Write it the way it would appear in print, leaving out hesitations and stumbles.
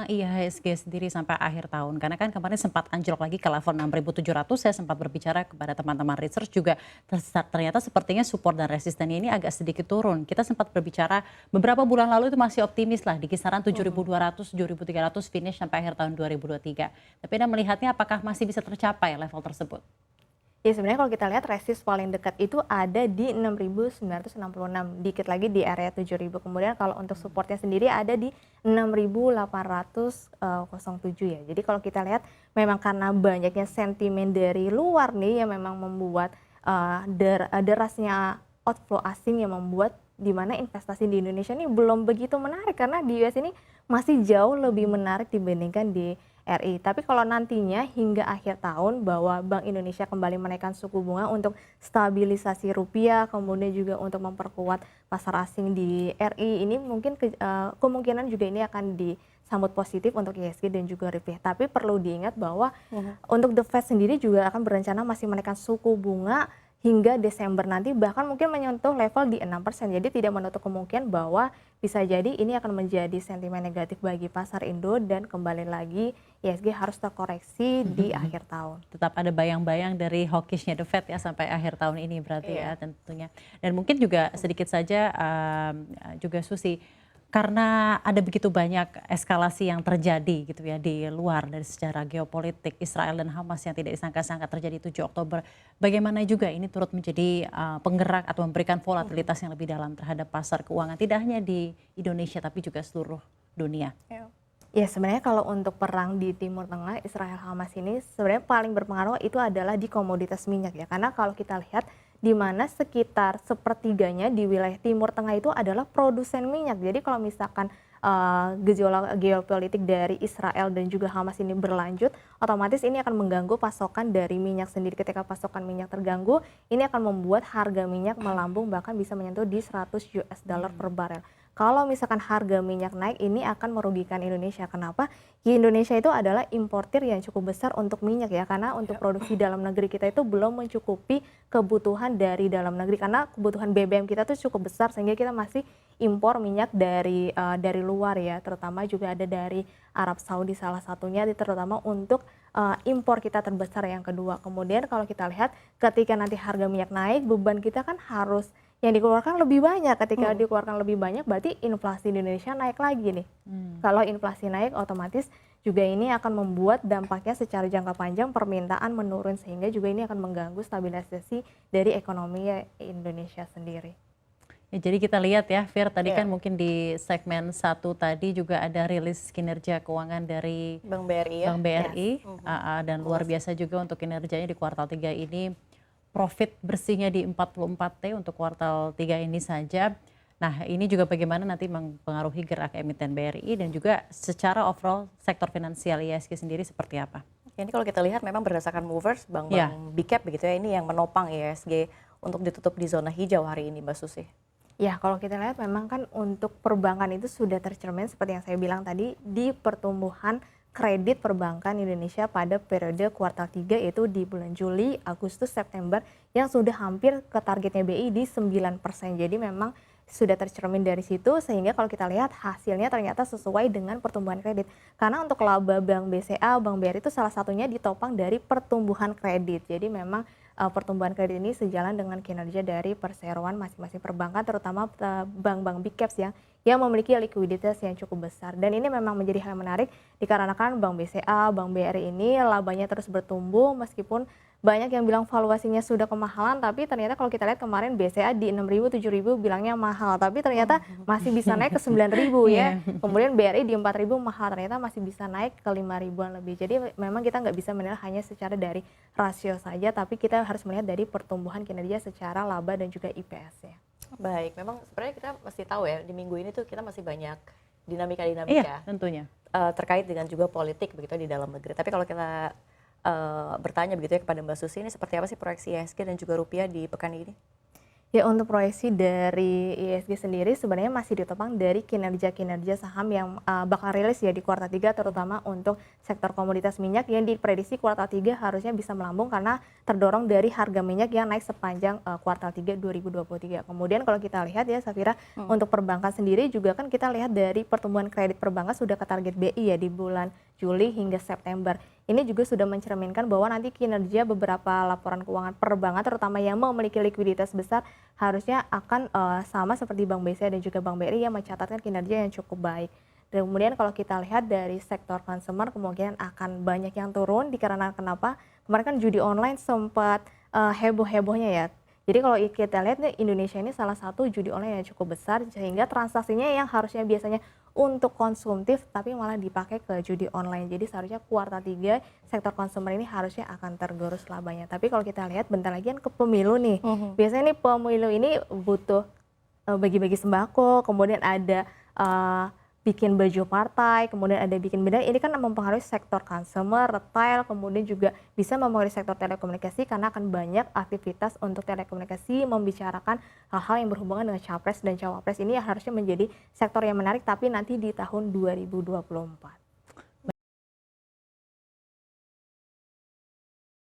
IHSG sendiri sampai akhir tahun? Karena kan kemarin sempat anjlok lagi ke level 6.700, saya sempat berbicara kepada teman-teman research juga, ternyata sepertinya support dan resistennya ini agak sedikit turun. Kita sempat berbicara beberapa bulan lalu itu masih optimis lah di kisaran 7.200, 7.300 finish sampai akhir tahun 2023. Tapi Anda melihatnya apakah masih bisa tercapai level tersebut? Ya sebenarnya kalau kita lihat resist paling dekat itu ada di 6.966, dikit lagi di area 7.000. Kemudian kalau untuk supportnya sendiri ada di 6.807 ya. Jadi kalau kita lihat memang karena banyaknya sentimen dari luar nih yang memang membuat derasnya outflow asing yang membuat di mana investasi di Indonesia ini belum begitu menarik karena di US ini masih jauh lebih menarik dibandingkan di RI. Tapi kalau nantinya hingga akhir tahun bahwa Bank Indonesia kembali menaikkan suku bunga untuk stabilisasi rupiah, kemudian juga untuk memperkuat pasar asing di RI, ini mungkin kemungkinan juga ini akan disambut positif untuk IHSG dan juga rupiah. Tapi perlu diingat bahwa untuk The Fed sendiri juga akan berencana masih menaikkan suku bunga hingga Desember nanti, bahkan mungkin menyentuh level di 6%. Jadi tidak menutup kemungkinan bahwa bisa jadi ini akan menjadi sentimen negatif bagi pasar Indo dan kembali lagi IHSG harus terkoreksi di akhir tahun. Tetap ada bayang-bayang dari hawkishnya The Fed ya sampai akhir tahun ini berarti ya Iya. tentunya. Dan mungkin juga sedikit saja juga Susi, karena ada begitu banyak eskalasi yang terjadi gitu ya di luar dari secara geopolitik Israel dan Hamas yang tidak disangka-sangka terjadi 7 Oktober. Bagaimana juga ini turut menjadi penggerak atau memberikan volatilitas yang lebih dalam terhadap pasar keuangan tidak hanya di Indonesia tapi juga seluruh dunia. Ya sebenarnya kalau untuk perang di Timur Tengah Israel Hamas ini sebenarnya paling berpengaruh itu adalah di komoditas minyak ya, karena kalau kita lihat di mana sekitar sepertiganya di wilayah Timur Tengah itu adalah produsen minyak. Jadi kalau misalkan gejolak geopolitik dari Israel dan juga Hamas ini berlanjut, otomatis ini akan mengganggu pasokan dari minyak sendiri. Ketika pasokan minyak terganggu, ini akan membuat harga minyak melambung bahkan bisa menyentuh di 100 US dollar per barel. Kalau misalkan harga minyak naik, ini akan merugikan Indonesia. Kenapa? Di Indonesia itu adalah importir yang cukup besar untuk minyak ya, karena untuk produksi dalam negeri kita itu belum mencukupi kebutuhan dari dalam negeri, karena kebutuhan BBM kita tuh cukup besar sehingga kita masih impor minyak dari luar ya, terutama juga ada dari Arab Saudi salah satunya, terutama untuk impor kita terbesar yang kedua. Kemudian kalau kita lihat ketika nanti harga minyak naik, beban kita kan harus yang dikeluarkan lebih banyak. Ketika dikeluarkan lebih banyak berarti inflasi di Indonesia naik lagi nih. Kalau inflasi naik otomatis juga ini akan membuat dampaknya secara jangka panjang permintaan menurun sehingga juga ini akan mengganggu stabilisasi dari ekonomi Indonesia sendiri. Ya, jadi kita lihat ya, Fir, tadi kan mungkin di segmen 1 tadi juga ada rilis kinerja keuangan dari Bank BRI ya. Bank BRI, dan luar biasa juga untuk kinerjanya di kuartal 3 ini. Profit bersihnya di 44T untuk kuartal 3 ini saja. Nah, ini juga bagaimana nanti mempengaruhi gerak emiten BRI dan juga secara overall sektor finansial IHSG sendiri seperti apa? Ini kalau kita lihat memang berdasarkan movers, bank-bank big cap begitu ya, ini yang menopang IHSG untuk ditutup di zona hijau hari ini, Mbak Susi. Ya, kalau kita lihat memang kan untuk perbankan itu sudah tercermin seperti yang saya bilang tadi di pertumbuhan kredit perbankan Indonesia pada periode kuartal 3 yaitu di bulan Juli, Agustus, September yang sudah hampir ke targetnya BI di 9%. Jadi memang sudah tercermin dari situ sehingga kalau kita lihat hasilnya ternyata sesuai dengan pertumbuhan kredit. Karena untuk laba Bank BCA, Bank BRI itu salah satunya ditopang dari pertumbuhan kredit. Jadi memang pertumbuhan kredit ini sejalan dengan kinerja dari perseroan masing-masing perbankan terutama bank-bank big caps yang memiliki likuiditas yang cukup besar. Dan ini memang menjadi hal menarik dikarenakan Bank BCA, Bank BRI ini labanya terus bertumbuh meskipun banyak yang bilang valuasinya sudah kemahalan, tapi ternyata kalau kita lihat kemarin BCA di 6.000, 7.000 bilangnya mahal, tapi ternyata masih bisa naik ke 9.000 ya. Kemudian BRI di 4.000 mahal, ternyata masih bisa naik ke 5.000-an lebih. Jadi memang kita nggak bisa menilai hanya secara dari rasio saja, tapi kita harus melihat dari pertumbuhan kinerja secara laba dan juga IPS-nya. Baik, memang sebenarnya kita mesti tahu ya, di minggu ini tuh kita masih banyak Iya, tentunya. terkait dengan juga politik begitu di dalam negeri. Tapi kalau kita bertanya begitu ya kepada Mbak Susi, ini seperti apa sih proyeksi IHSG dan juga rupiah di pekan ini? Ya untuk proyeksi dari IISG sendiri sebenarnya masih ditopang dari kinerja-kinerja saham yang bakal rilis ya di kuartal 3 terutama untuk sektor komoditas minyak yang diprediksi kuartal 3 harusnya bisa melambung karena terdorong dari harga minyak yang naik sepanjang kuartal 3 2023. Kemudian kalau kita lihat ya Safira untuk perbankan sendiri juga kan kita lihat dari pertumbuhan kredit perbankan sudah ke target BI ya di bulan Juli hingga September. Ini juga sudah mencerminkan bahwa nanti kinerja beberapa laporan keuangan perbankan terutama yang memiliki likuiditas besar harusnya akan sama seperti Bank BCA dan juga Bank BRI yang mencatatkan kinerja yang cukup baik. Dan kemudian kalau kita lihat dari sektor consumer kemungkinan akan banyak yang turun dikarenakan kenapa? Kemarin kan judi online sempat heboh-hebohnya ya. Jadi kalau kita lihat nih Indonesia ini salah satu judi online yang cukup besar sehingga transaksinya yang harusnya biasanya untuk konsumtif tapi malah dipakai ke judi online. Jadi seharusnya kuartal 3 sektor consumer ini harusnya akan tergerus labanya. Tapi kalau kita lihat bentar lagi kan ke pemilu nih. Biasanya nih pemilu ini butuh bagi-bagi sembako, kemudian ada bikin baju partai, kemudian ada bikin benda. Ini kan mempengaruhi sektor consumer, retail, kemudian juga bisa mempengaruhi sektor telekomunikasi karena akan banyak aktivitas untuk telekomunikasi membicarakan hal-hal yang berhubungan dengan capres dan cawapres. Ini harusnya menjadi sektor yang menarik tapi nanti di tahun 2024.